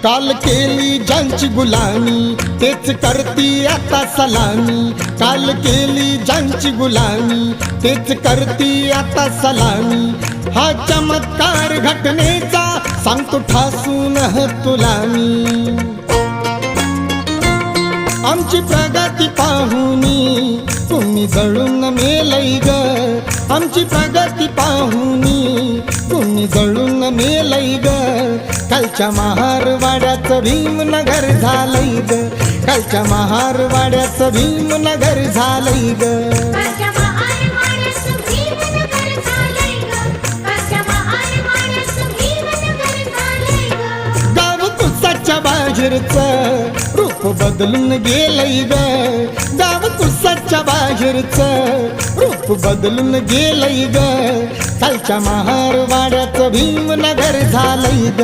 काल केली ज्यांची गुलामी तेच करती आता सलामी, काल केली ज्यांची गुलामी तेच करती आता सलामी। हा चमत्कार घटनेचा सांगतो ठासून तुला मी। आमची प्रगती पाहुनी तुम्ही जळून मेलई ग, आमची प्रगती पाहुनी तुम्ही जळून मेलई ग। कालच्या महारवाड्याचं भीमनगर झालंय ग, कालच्या महारवाड्याचं भीमनगर झालंय ग। गाव कुसाच्या बाहेरचं रूप बदलून गेलंय ग, गाव कुसाच्या बाहेरचं रूप बदलून गेलंय ग। कालच्या महारवाड्याचं भीमनगर झालंय ग,